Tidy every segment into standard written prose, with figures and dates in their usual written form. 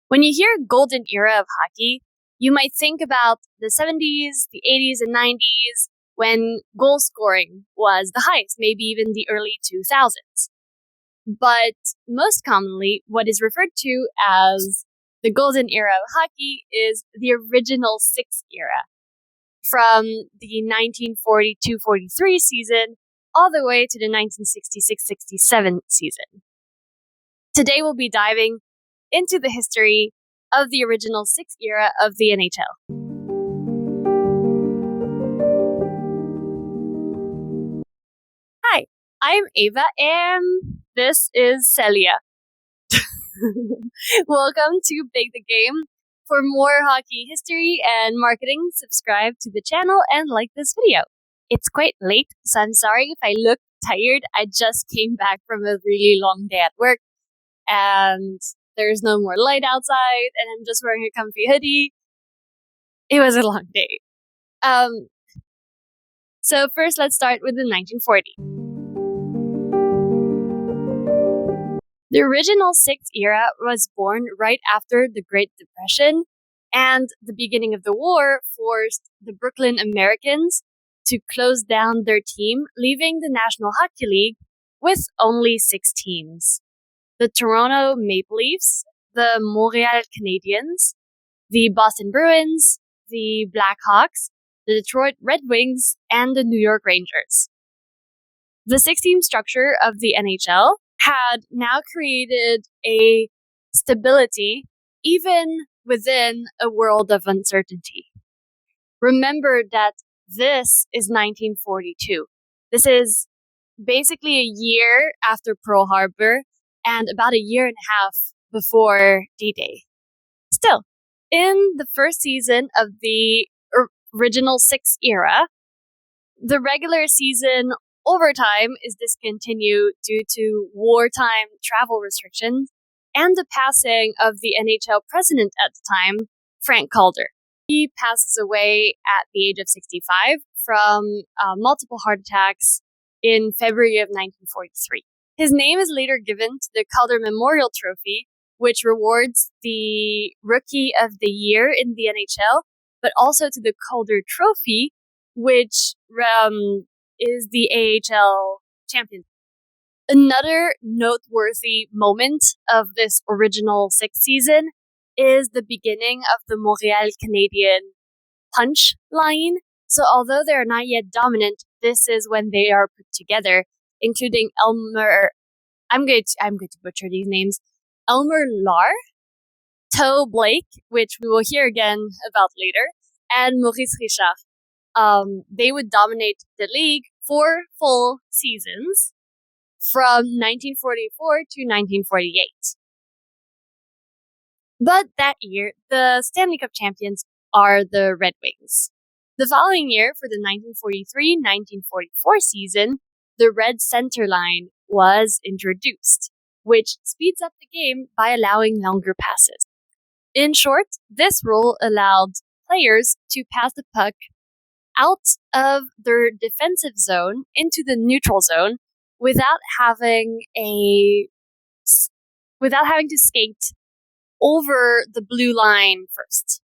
When you hear golden era of hockey, you might think about the 70s, the 80s, and 90s when goal scoring was the highest, maybe even the early 2000s. But most commonly, what is referred to as the golden era of hockey is the original six era, from the 1942-43 season all the way to the 1966-67 season. Today we'll be diving into the history of the original six era of the NHL. Hi, I'm Ava and this is Caelia. Welcome to Big the Game. For more hockey history and marketing, subscribe to the channel and like this video. It's quite late, so I'm sorry if I look tired. I just came back from a really long day at work and there's no more light outside and I'm just wearing a comfy hoodie. It was a long day. So first let's start with the 1940. The original six era was born right after the Great Depression, and the beginning of the war forced the Brooklyn Americans to close down their team, leaving the National Hockey League with only 6 teams. The Toronto Maple Leafs, the Montreal Canadiens, the Boston Bruins, the Blackhawks, the Detroit Red Wings, and the New York Rangers. The 6-team structure of the NHL had now created a stability even within a world of uncertainty. Remember that this is 1942. This is basically a year after Pearl Harbor and about a year and a half before D-Day. Still, in the first season of the original six era, the regular season overtime is discontinued due to wartime travel restrictions and the passing of the NHL president at the time, Frank Calder. He passes away at the age of 65 from multiple heart attacks in February of 1943. His name is later given to the Calder Memorial Trophy, which rewards the Rookie of the Year in the NHL, but also to the Calder Trophy, which is the AHL champion. Another noteworthy moment of this original sixth season is the beginning of the Montreal Canadiens punch line. So although they are not yet dominant, this is when they are put together, including Elmer, I'm going to butcher these names, Elmer Lahr, Toe Blake, which we will hear again about later, and Maurice Richard. They would dominate the league for full seasons from 1944 to 1948. But that year, the Stanley Cup champions are the Red Wings. The following year, for the 1943-1944 season, the red center line was introduced, which speeds up the game by allowing longer passes. In short, this rule allowed players to pass the puck out of their defensive zone into the neutral zone without having to skate over the blue line first.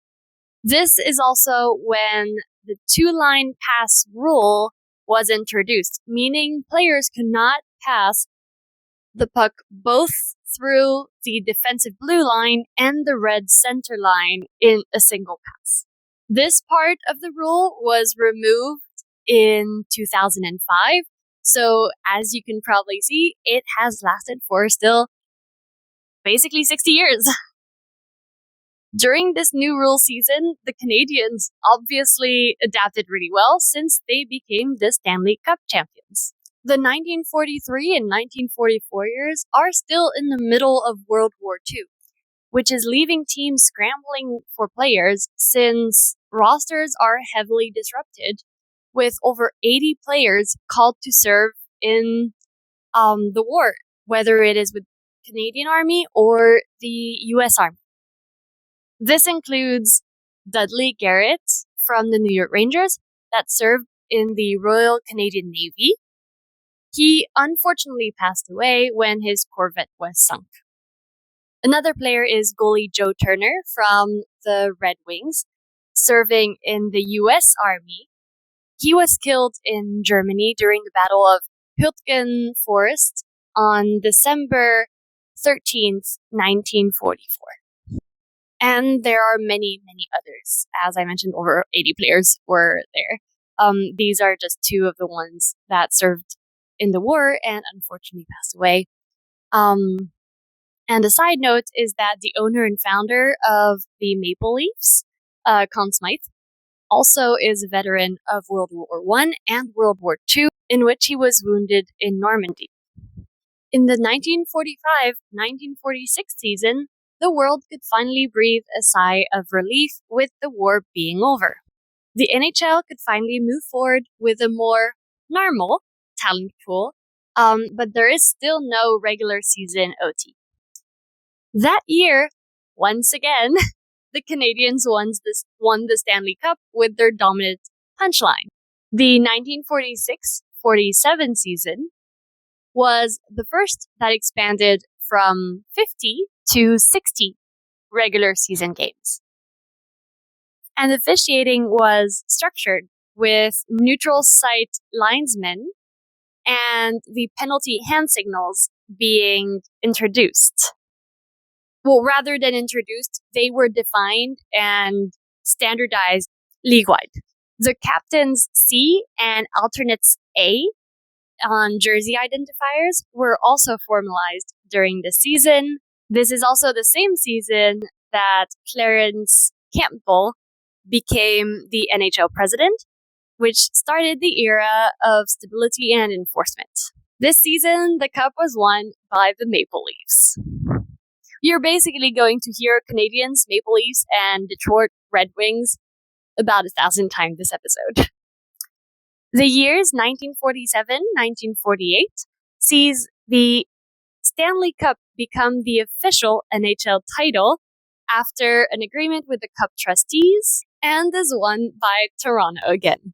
This is also when the 2-line pass rule was introduced, meaning players could not pass the puck both through the defensive blue line and the red center line in a single pass. This part of the rule was removed in 2005, so as you can probably see, it has lasted for still basically 60 years. During this new rule season, the Canadiens obviously adapted really well since they became the Stanley Cup champions. The 1943 and 1944 years are still in the middle of World War II, which is leaving teams scrambling for players since rosters are heavily disrupted, with over 80 players called to serve in the war, whether it is with the Canadian Army or the US Army. This includes Dudley Garrett from the New York Rangers that served in the Royal Canadian Navy. He unfortunately passed away when his Corvette was sunk. Another player is goalie Joe Turner from the Red Wings, serving in the US Army. He was killed in Germany during the Battle of Hürtgen Forest on December 13th, 1944. And there are many, many others. As I mentioned, over 80 players were there. These are just two of the ones that served in the war and unfortunately passed away. And a side note is that the owner and founder of the Maple Leafs, Conn Smythe, also is a veteran of World War I and World War II, in which he was wounded in Normandy. In the 1945-1946 season, the world could finally breathe a sigh of relief with the war being over. The NHL could finally move forward with a more normal talent pool, but there is still no regular season OT. That year, once again, the Canadiens won the Stanley Cup with their dominant punchline. The 1946-47 season was the first that expanded from 50 to 60 regular season games. And officiating was structured with neutral site linesmen and the penalty hand signals being introduced. Well, rather than introduced, they were defined and standardized league-wide. The captain's C and alternates A on jersey identifiers were also formalized during the season. This is also the same season that Clarence Campbell became the NHL president, which started the era of stability and enforcement. This season, the cup was won by the Maple Leafs. You're basically going to hear Canadiens, Maple Leafs, and Detroit Red Wings about 1,000 times this episode. The years 1947-1948 sees the Stanley Cup become the official NHL title after an agreement with the Cup trustees and is won by Toronto again.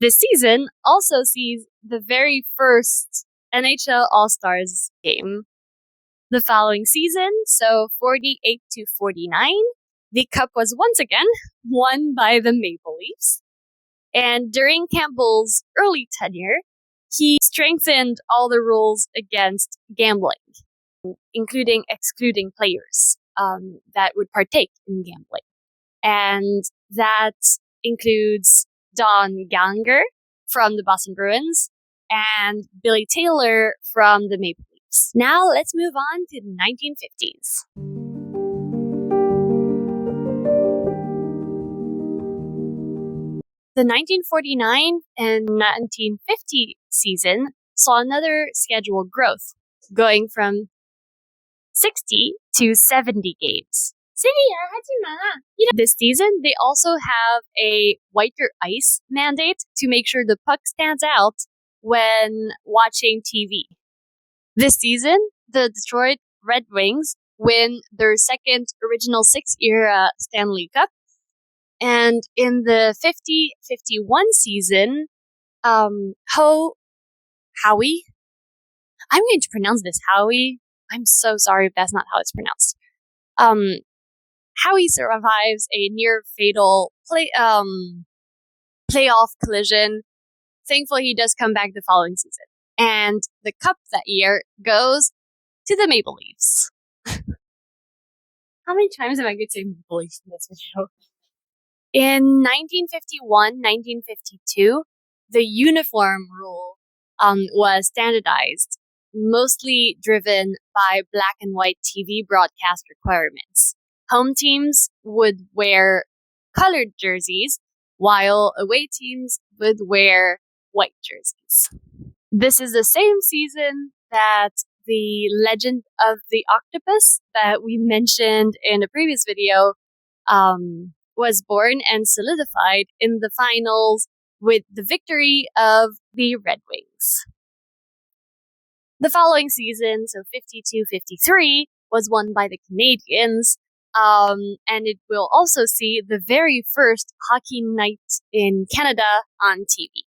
This season also sees the very first NHL All-Stars game. The following season, so 48-49, the Cup was once again won by the Maple Leafs. And during Campbell's early tenure, he strengthened all the rules against gambling, including excluding players that would partake in gambling. And that includes Don Gallagher from the Boston Bruins and Billy Taylor from the Maple Leafs. Now let's move on to the 1950s. The 1949 and 1950 season saw another schedule growth, going from 60 to 70 games. This season, they also have a whiter ice mandate to make sure the puck stands out when watching TV. This season, the Detroit Red Wings win their second Original Six era Stanley Cup. And in the 50-51 season, Howie, I'm going to pronounce this Howie. I'm so sorry if that's not how it's pronounced. Howie survives a near fatal playoff collision. Thankfully, he does come back the following season. And the cup that year goes to the Maple Leafs. How many times am I going to say Maple Leafs in this video? In 1951-1952, the uniform rule was standardized, mostly driven by black and white TV broadcast requirements. Home teams would wear colored jerseys, while away teams would wear white jerseys. This is the same season that the Legend of the Octopus that we mentioned in a previous video was born and solidified in the finals with the victory of the Red Wings. The following season, so 52-53, was won by the Canadiens, and it will also see the very first hockey night in Canada on TV.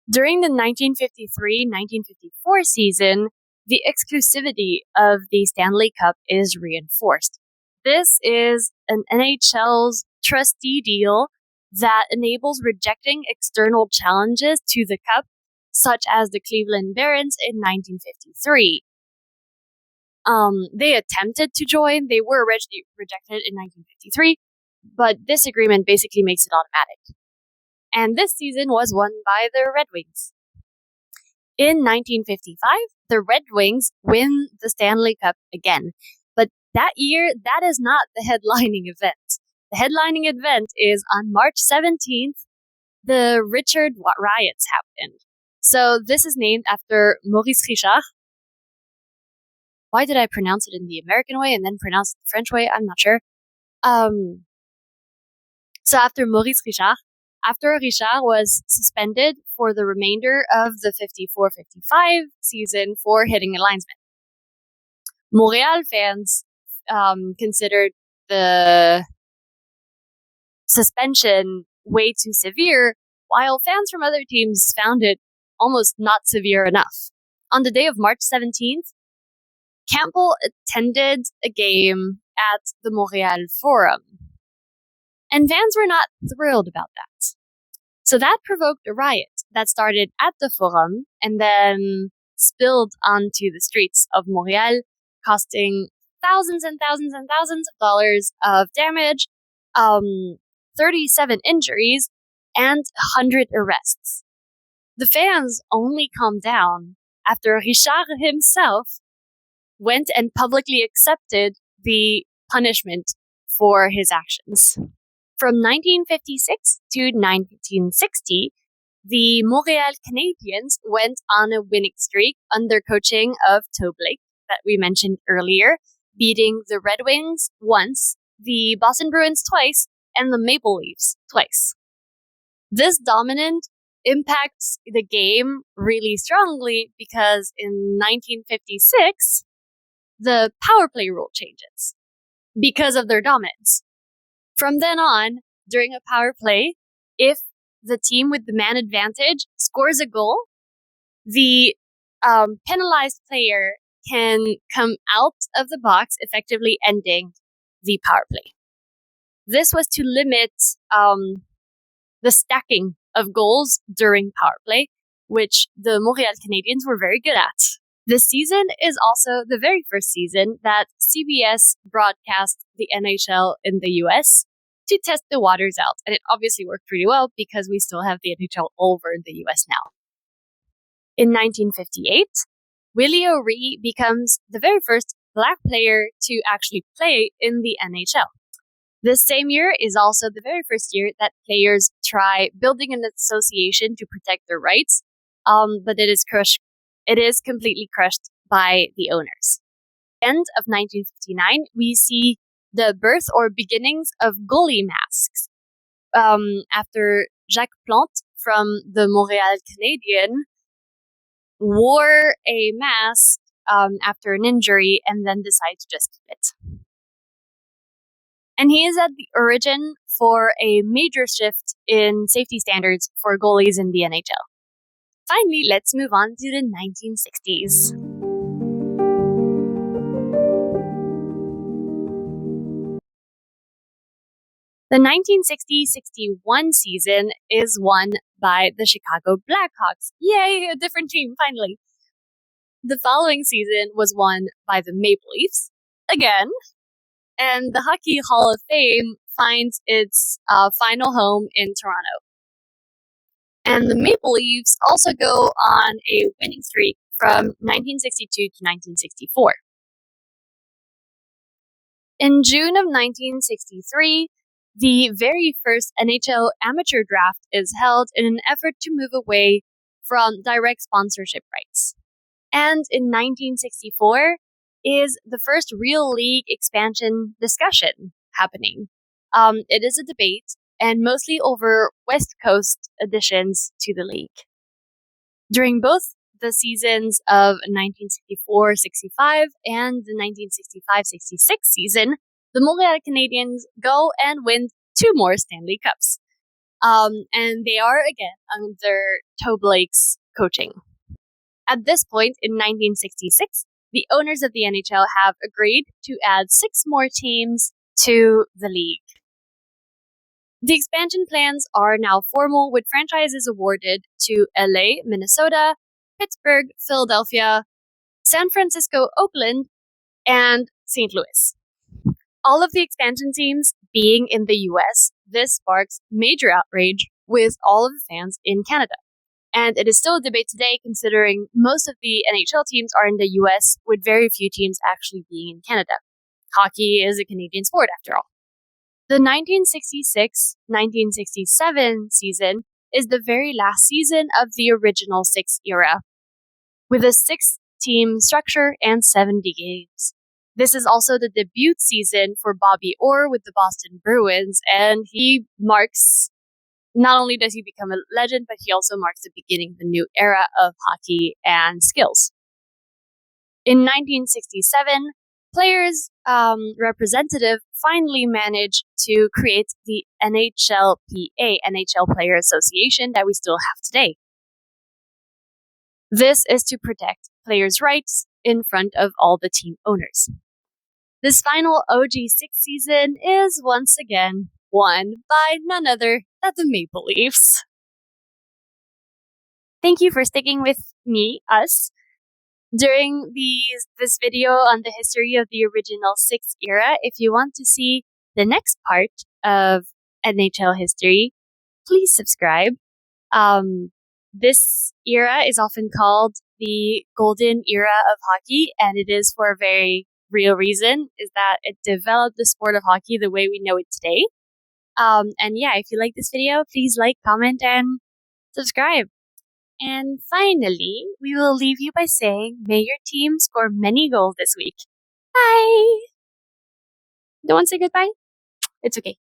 During the 1953-1954 season, the exclusivity of the Stanley Cup is reinforced. This is an NHL's trustee deal that enables rejecting external challenges to the Cup, such as the Cleveland Barons in 1953. They attempted to join. They were originally rejected in 1953, but this agreement basically makes it automatic. And this season was won by the Red Wings. In 1955, the Red Wings win the Stanley Cup again. But that year, that is not the headlining event. The headlining event is on March 17th, the Richard riots happened. So this is named after Maurice Richard. Why did I pronounce it in the American way and then pronounce it the French way? I'm not sure. So after Maurice Richard, after Richard was suspended for the remainder of the 54-55 season for hitting a linesman. Montreal fans considered the suspension way too severe, while fans from other teams found it almost not severe enough. On the day of March 17th, Campbell attended a game at the Montreal Forum, and fans were not thrilled about that. So that provoked a riot that started at the Forum and then spilled onto the streets of Montreal, costing thousands and thousands and thousands of dollars of damage, 37 injuries, and 100 arrests. The fans only calmed down after Richard himself went and publicly accepted the punishment for his actions. From 1956 to 1960, the Montreal Canadiens went on a winning streak under coaching of Toe Blake that we mentioned earlier, beating the Red Wings once, the Boston Bruins twice, and the Maple Leafs twice. This dominance impacts the game really strongly because in 1956, the power play rule changes because of their dominance. From then on, during a power play, if the team with the man advantage scores a goal, the penalized player can come out of the box, effectively ending the power play. This was to limit the stacking of goals during power play, which the Montreal Canadiens were very good at. This season is also the very first season that CBS broadcast the NHL in the US to test the waters out. And it obviously worked pretty well because we still have the NHL over in the US now. In 1958, Willie O'Ree becomes the very first Black player to actually play in the NHL. This same year is also the very first year that players try building an association to protect their rights, but it is completely crushed by the owners. End of 1959, we see the birth or beginnings of goalie masks. After Jacques Plante from the Montreal Canadiens wore a mask after an injury and then decided to just keep it. And he is at the origin for a major shift in safety standards for goalies in the NHL. Finally, let's move on to the 1960s. The 1960-61 season is won by the Chicago Blackhawks. Yay, a different team, finally. The following season was won by the Maple Leafs, again. And the Hockey Hall of Fame finds its final home in Toronto. And the Maple Leafs also go on a winning streak from 1962 to 1964. In June of 1963, the very first NHL amateur draft is held in an effort to move away from direct sponsorship rights. And in 1964 is the first real league expansion discussion happening. It is a debate, and mostly over West Coast additions to the league. During both the seasons of 1964-65 and the 1965-66 season, the Montreal Canadiens go and win 2 more Stanley Cups. And they are again under Toe Blake's coaching. At this point in 1966, the owners of the NHL have agreed to add 6 more teams to the league. The expansion plans are now formal, with franchises awarded to LA, Minnesota, Pittsburgh, Philadelphia, San Francisco, Oakland, and St. Louis. All of the expansion teams being in the US, this sparks major outrage with all of the fans in Canada. And it is still a debate today, considering most of the NHL teams are in the US, with very few teams actually being in Canada. Hockey is a Canadian sport, after all. The 1966-1967 season is the very last season of the original 6 era, with a 6-team structure and 70 games. This is also the debut season for Bobby Orr with the Boston Bruins, and not only does he become a legend, but he also marks the beginning of a new era of hockey and skills. In 1967, Players' representative finally managed to create the NHLPA, NHL Player Association, that we still have today. This is to protect players' rights in front of all the team owners. This final OG6 season is once again won by none other than the Maple Leafs. Thank you for sticking with us, during this video on the history of the original 6 era. If you want to see the next part of NHL history, please subscribe. This era is often called the golden era of hockey, and it is for a very real reason, is that it developed the sport of hockey the way we know it today. And yeah, if you like this video, please like, comment, and subscribe. And finally, we will leave you by saying, may your team score many goals this week. Bye! Don't want to say goodbye? It's okay.